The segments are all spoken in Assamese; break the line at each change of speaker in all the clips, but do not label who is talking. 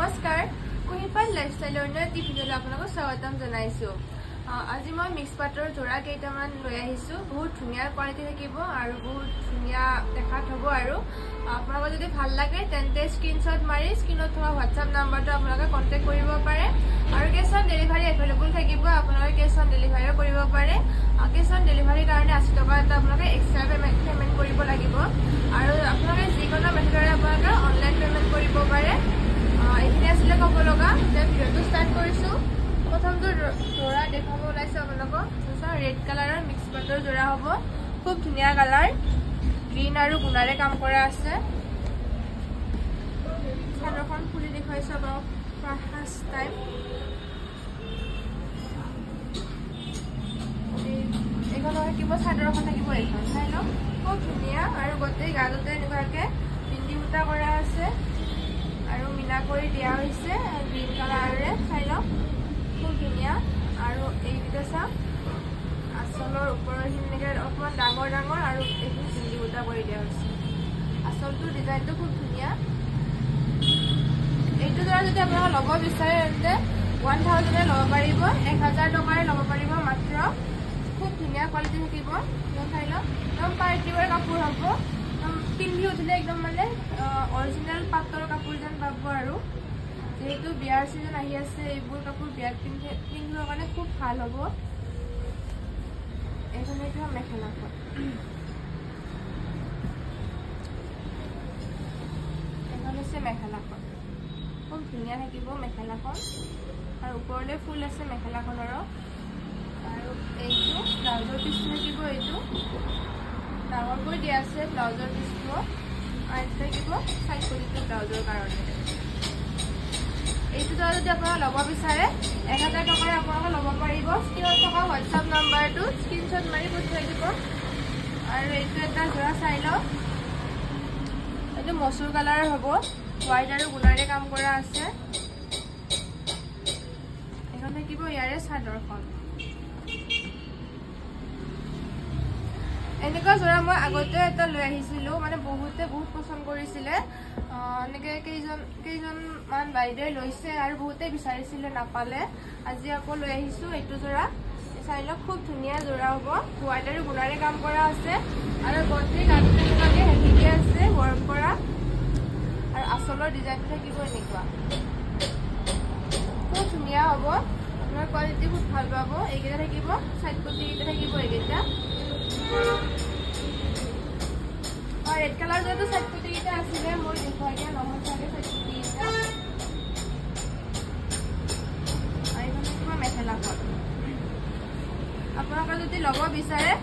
নমস্কাৰ কুহিপাল লাইফষ্টাইলৰ নতুন ভিডিঅ'লৈ আপোনালোকক স্বাগতম জনাইছো। আজি মই মিক্স পাটৰ জোৰা কেইটামান লৈ আহিছো। বহুত ধুনীয়া কোৱালিটি থাকিব আৰু বহুত ধুনীয়া দেখাত হ'ব আৰু আপোনালোকৰ যদি ভাল লাগে তেন্তে স্ক্ৰীনশ্বট মাৰি স্ক্ৰীনত থকা হোৱাটছআপ নম্বৰটো আপোনালোকে কণ্টেক্ট কৰিব পাৰে আৰু কেছ অন ডেলিভাৰী এভেইলেবল থাকিব। আপোনালোকে কেছ অন ডেলিভাৰীও কৰিব পাৰে। কেছ অন ডেলিভাৰীৰ কাৰণে 80 টকা এটা আপোনালোকে এক্সট্ৰা পেমেণ্ট কৰিব লাগিব আৰু আপোনালোকে যিকোনো মেথডেৰে আপোনালোকে অনলাইন পেমেণ্ট কৰিব পাৰে। এইখিনি আছিলে ক'ব লগা। ভিডিঅ'টো ষ্টাৰ্ট কৰিছো। প্ৰথমটো জোৰা দেখাব ওলাইছে আপোনালোকক। ৰেড কালাৰৰ মিক্স পাটৰ জোৰা হ'ব। খুব ধুনীয়া কালাৰ, গ্ৰীণ আৰু গুণাৰে কাম কৰা আছে। চাদৰখন খুলি দেখুৱাইছো আপোনালোকক ফাৰ্ষ্ট টাইম। এইখন থাকিব, চাদৰখন থাকিব এইখন। চাই লওক, খুব ধুনীয়া আৰু গোটেই গাটোতে এনেকুৱাকে বিন্দি বুটা কৰা আছে আৰু মিনা কৰি দিয়া হৈছে গ্ৰীণ কালাৰেৰে। চাই লওক, খুব ধুনীয়া। আৰু এইকেইটা চাওক, আঁচলৰ ওপৰৰখিনি এনেকৈ অকণমান ডাঙৰ ডাঙৰ আৰু এইখিনি বিন্দি বুটা কৰি দিয়া হৈছে। আঁচলটোৰ ডিজাইনটো খুব ধুনীয়া। এইটো দ্বাৰা যদি আপোনালোকে ল'ব বিচাৰে তেন্তে 1000 ল'ব পাৰিব, 1000 টকাৰে ল'ব পাৰিব মাত্ৰ। খুব ধুনীয়া কোৱালিটি থাকিব। চাই লওক, একদম পাৰ্টিৱেৰ কাপোৰ হ'ব। পিন্ধি উঠিলে একদম মানে অৰিজিনেল পাটৰ কাপোৰ যেন পাব আৰু যিহেতু বিয়াৰ চিজন আহি আছে, এইবোৰ কাপোৰ বিয়াত পিন্ধিবৰ কাৰণে খুব ভাল হ'ব। এইখন এইটো মেখেলাখন। এইখন হৈছে মেখেলাখন। খুব ধুনীয়া থাকিব মেখেলাখন আৰু ওপৰলৈ ফুল আছে মেখেলাখনৰো। আৰু এইটো ব্লাউজৰ পিচটো থাকিব। এইটো ডাঙৰকৈ দিয়া আছে ব্লাউজৰ পিচটো আৰু থাকিব চাইড পলিটো ব্লাউজৰ কাৰণে। এইটো দ্বাৰা যদি আপোনালোকে ল'ব বিচাৰে 1000 টকাৰে আপোনালোকে ল'ব পাৰিব। স্ক্ৰীনত থকা হোৱাটছআপ নম্বৰটো স্ক্ৰীনশ্বট মাৰি পঠিয়াই দিব। আৰু এইটো এটা জোৰা চাই লওক। এইটো মচুৰ কালাৰৰ হ'ব, হোৱাইট আৰু গুণাৰে কাম কৰা আছে। এইখন থাকিব ইয়াৰে চাদৰখন। এনেকুৱা জোৰা মই আগতে এটা লৈ আহিছিলো, মানে বহুতে বহুত পচন্দ কৰিছিলে। এনেকে কেইজনমান বাইদেৱে লৈছে আৰু বহুতে বিচাৰিছিলে, নাপালে। আজি আকৌ লৈ আহিছো এইটো জোৰা। চাই লওক, খুব ধুনীয়া জোৰা হ'ব। হোৱাইট আৰু গুণাৰে কাম কৰা আছে আৰু গোটেই গাটোতে এনেকুৱাকে হেভিকে আছে ৱৰ্ক কৰা। আৰু আঁচলৰ ডিজাইনটো থাকিব এনেকুৱা, খুব ধুনীয়া হ'ব। আপোনাৰ কোৱালিটি খুব ভাল পাব। এইকেইটা থাকিব, চাইড পটিকেইটা থাকিব এইকেইটা। ৰেড কালাৰ যিহেতু চাইড পটিকেইটা আছিলে, মই দেখুৱাই দিয়া নহয় চাগে চাইড পটিকেইটা। এইখন থাকিব মেখেলাখন। আপোনালোকে যদি ল'ব বিচাৰে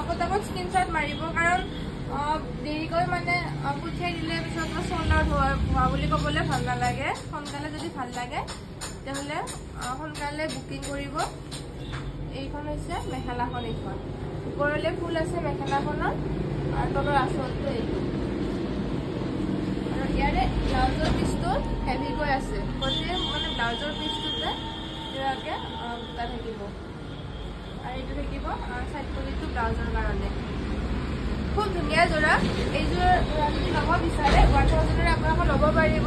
পটাপট স্ক্ৰীনশ্বট মাৰিব, কাৰণ দেৰিকৈ মানে পঠিয়াই দিলে পিছত চল্ড আউট হোৱা বুলি ক'বলৈ ভাল নালাগে। সোনকালে যদি ভাল লাগে তেতিয়াহ'লে সোনকালে বুকিং কৰিব। এইখন হৈছে মেখেলাখন। এইখন ওপৰলৈ ফুল আছে মেখেলাখনত আৰু তলৰ আঁচলটো এইটো। আৰু ইয়াৰে ব্লাউজৰ পিচটো হেভিকৈ আছে। গোটেই মানে ব্লাউজৰ পিচটোতে এনেকুৱাকৈ বুটা থাকিব আৰু এইটো থাকিব চাইড পলিটো ব্লাউজৰ কাৰণে। খুব ধুনীয়া জোৰা। এইযোৰ যদি ল'ব বিচাৰে 1000 আপোনালোকে ল'ব পাৰিব।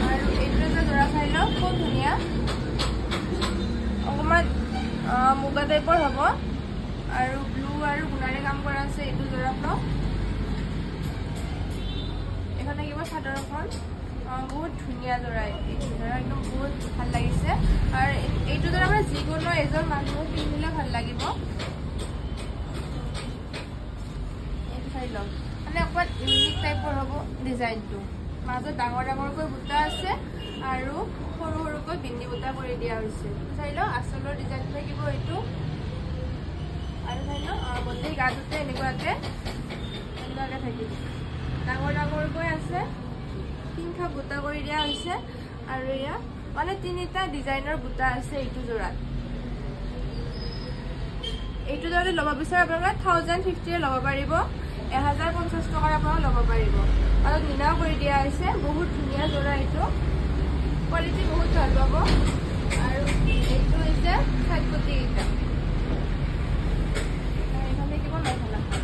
আৰু এইটো এটা জোৰা চাই লওক, খুব ধুনীয়া। অকণমান মুগা টাইপৰ হ'ব আৰু ব্লু আৰু গুণাৰে কাম কৰা আছে এইটো জোৰাখন। এইখন থাকিব চাদৰখন। বহুত ধুনীয়া জোৰা। এইটো জোৰা একদম বহুত ভাল লাগিছে আৰু এইটো জোৰা মানে যিকোনো এজন মানুহ পিন্ধিলে ভাল লাগিব। এইটো চাই লওক, মানে অকণমান ইউনিক টাইপৰ হ'ব ডিজাইনটো। মাজত ডাঙৰ ডাঙৰকৈ বুটা আছে আৰু সৰু সৰুকৈ বিন্দি বুটা কৰি দিয়া হৈছে। চাই লওক, আঁচলৰ ডিজাইনটো থাকিব এইটো। আৰু চাই লওক, গোটেই গাটোতে এনেকুৱাকৈ থাকিব। ডাঙৰ ডাঙৰকৈ আছে, 3 খাপ বুটা কৰি দিয়া হৈছে আৰু এয়া মানে 3টা ডিজাইনৰ বুটা আছে এইটো জোৰাত। এইটো যদি ল'ব বিচাৰে আপোনালোকে 1050 ল'ব পাৰিব, 1050 টকাৰ আপোনালোকে ল'ব পাৰিব। আৰু মিনাও কৰি দিয়া হৈছে। বহুত ধুনীয়া জোৰা। এইটো কোৱালিটি বহুত ভাল পাব। আৰু এইটো হৈছে চাইড পটিকেইটা। এইখন থাকিব মেখেলাখন।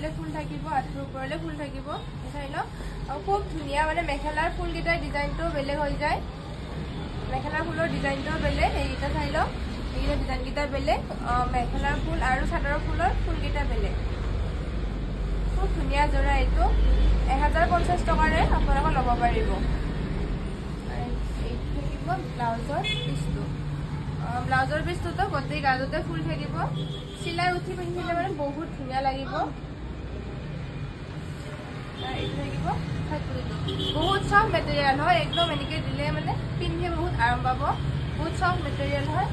ওপৰলৈ ফুল থাকিব, আঁঠুৰ ওপৰলৈ ফুল থাকিব, চাই লওক। আৰু খুব ধুনীয়া মানে মেখেলাৰ ফুলকেইটাৰ ডিজাইনটো বেলেগ হৈ যায়, মেখেলাৰ ফুলৰ ডিজাইনটোও বেলেগ। এইকেইটা চাই লওক, এইকেইটা ডিজাইনকেইটা বেলেগ, মেখেলাৰ ফুল আৰু চাদৰৰ ফুলৰ ফুলকেইটা বেলেগ। খুব ধুনীয়া যোৰা এইটো, 1050 টকাৰে আপোনালোকে ল'ব পাৰিব। এইটো থাকিব ব্লাউজৰ পিচটো, ব্লাউজৰ পিচটোতো গোটেই গাজতে ফুল থাকিব, চিলাই উঠি পিন্ধিলে মানে বহুত ধুনীয়া লাগিব। এইটো থাকিব বহুত চফ্ট মেটেৰিয়েল হয়, একদম এনেকৈ দিলে মানে পিন্ধি বহুত আৰাম পাব, বহুত চফ্ট মেটেৰিয়েল হয়,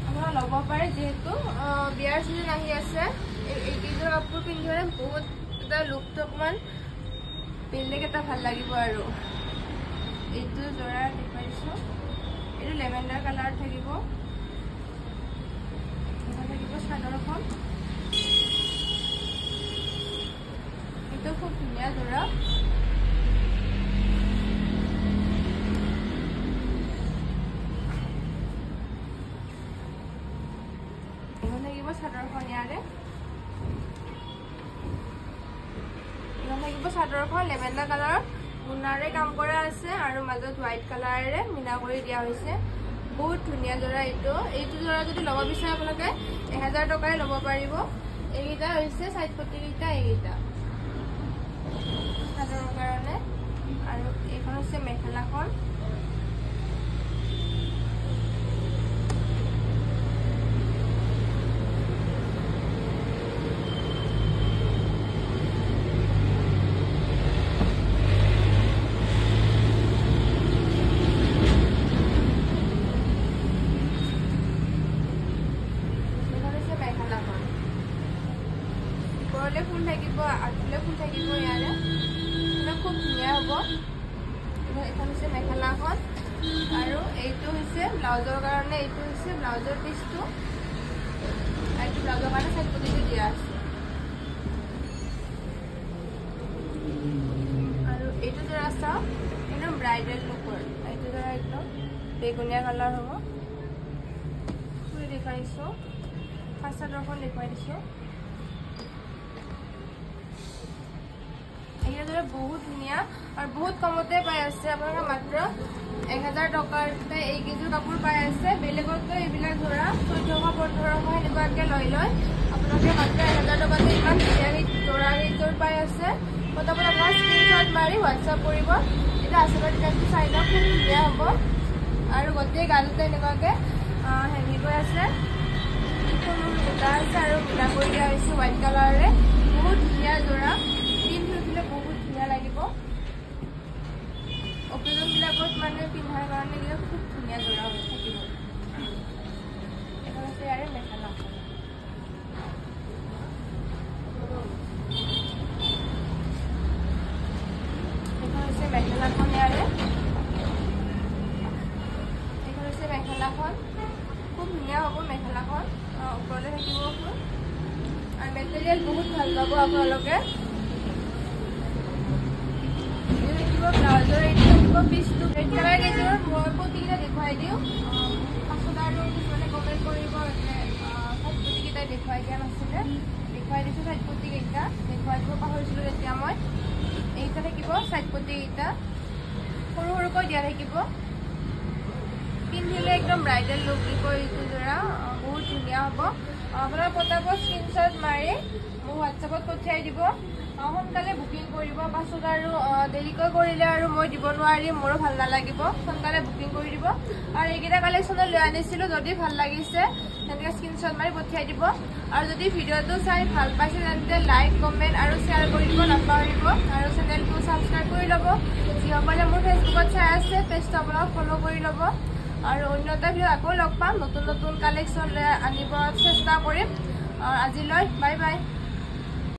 আপোনাৰ ল'ব পাৰে। যিহেতু বিয়াৰ চিজন আহি আছে, এইকেইযোৰ কাপোৰ পিন্ধি মানে বহুত এটা লুকটো অকণমান বেলেগ এটা ভাল লাগিব। আৰু এইটো যোৰা দেখুৱাই দিছোঁ, এইটো লেভেণ্ডাৰ কালাৰ থাকিব, থাকিব চাদৰখন, এইটো খুব ধুনীয়া যোৰা। থাকিব চাদৰখন ইয়াৰে, থাকিব চাদৰখন লেভেণ্ডাৰ কালাৰ গুণাৰে কাম কৰা আছে আৰু মাজত হোৱাইট কালাৰেৰে মিনা কৰি দিয়া হৈছে। বহুত ধুনীয়া যোৰা এইটো। এইটো যোৰা যদি ল'ব বিচাৰে আপোনালোকে 1000 টকাৰে ল'ব পাৰিব। এইকেইটা হৈছে চাইড পটিকেইটা, এইকেইটা চাদৰৰ কাৰণে। আৰু এইখন হৈছে মেখেলাখন, ওপৰলৈ ফুল থাকিব, আঁঠুলৈ ফুল থাকিব ইয়াৰে, খুব ধুনীয়া হ'ব। এইখন হৈছে মেখেলাখন আৰু এইটো হৈছে ব্লাউজৰ কাৰণে, এইটো হৈছে ব্লাউজৰ পিচটো, এইটো ব্লাউজৰ কাৰণে চাইড পটিটো দিয়া আছে। আৰু এইটো যোৰা চাওক, একদম ব্ৰাইডেল লুকৰ, এইটো যোৰা একদম বেগুনীয়া কালাৰ হ'ব। ফুল দেখুৱাই দিছোঁ, ফাৰ্ষ্ট চাদৰখন দেখুৱাই দিছোঁ। এইকেইটা যোৰা বহুত ধুনীয়া আৰু বহুত কমতে পাই আছে, আপোনালোকে মাত্ৰ 1000 টকাতে এইকেইযোৰ কাপোৰ পাই আছে। বেলেগতকৈ এইবিলাক যোৰা 1400-1500 এনেকুৱাকৈ লৈ লয়, আপোনালোকে মাত্ৰ 1000 টকাতে ইমান ধুনীয়া যোৰা কেইযোৰ পাই আছে। পটাপট আপোনাৰ স্ক্ৰীনশ্বট মাৰি হোৱাটছআপ কৰিব। এতিয়া আচলৰ ডিজাইনটো চাই লওক, খুব ধুনীয়া হ'ব আৰু গোটেই গালতে এনেকুৱাকৈ হেৰি গৈ আছে, সৰু বুটা আছে আৰু মিনা কৰি দিয়া হৈছে হোৱাইট কালাৰেৰে। বহুত ধুনীয়া যোৰা, পিন্ধি উঠিলে বহুত ধুনীয়া লাগিব। অকেজনবিলাকত মানে পিন্ধাৰ কাৰণে এইবিলাক খুব ধুনীয়া যোৰা হৈ থাকিব। এখন আছে ইয়াৰে মেখেলা, এইখন হৈছে মেখেলাখন ইয়াৰে, এইখন হৈছে মেখেলাখন, খুব ধুনীয়া হ'ব মেখেলাখন। ওপৰলৈ থাকিব ফুল আৰু মেটেৰিয়েল বহুত ভাল পাব আপোনালোকে। ব্লাউজৰ এইটো থাকিব পিচটো, ৰেড কালাৰ কেইযোৰ মই পটিকেইটা দেখুৱাই দিওঁ, পাছত আৰু কিছুমানে কমেণ্ট কৰিব চাইড পটিকেইটা দেখুৱাই দিয়া নাছিলে, দেখুৱাই দিছোঁ চাইড পটিকেইটা, দেখুৱাই দিব পাহৰিছিলোঁ তেতিয়া মই। এইকেইটা থাকিব চাইড পটিকেইটা, সৰু সৰুকৈ দিয়া থাকিব, পিন্ধিলে একদম ব্ৰাইডেল লুক দিব এইটো যোৰা, বহুত ধুনীয়া হ'ব। আপোনাৰ পটাপট স্ক্ৰীনশ্বট মাৰি মোক হোৱাটছআপত পঠিয়াই দিব, সোনকালে বুকিং কৰিব। পাছত আৰু দেৰিকৈ কৰিলে আৰু মই দিব নোৱাৰিম, মোৰো ভাল নালাগিব, সোনকালে বুকিং কৰি দিব। আৰু এইকেইটা কালেকশ্যনত লৈ আনিছিলোঁ, যদি ভাল লাগিছে তেনেকৈ স্ক্ৰীনশ্বট মাৰি পঠিয়াই দিব। আৰু যদি ভিডিঅ'টো চাই ভাল পাইছে তেন্তে লাইক, কমেণ্ট আৰু শ্বেয়াৰ কৰি দিব নাপাহৰিব। আৰু চেনেলটো ছাবস্ক্ৰাইব কৰি ল'ব। যিসকলে মোৰ ফেচবুকত চাই আছে পেজটো আপোনালোক ফ'ল' কৰি ল'ব। আৰু অন্য এটা ভিডিঅ' আকৌ লগ পাম, নতুন নতুন কালেকশ্যন লৈ আনিব চেষ্টা কৰিম। আজিলৈ বাই বাই।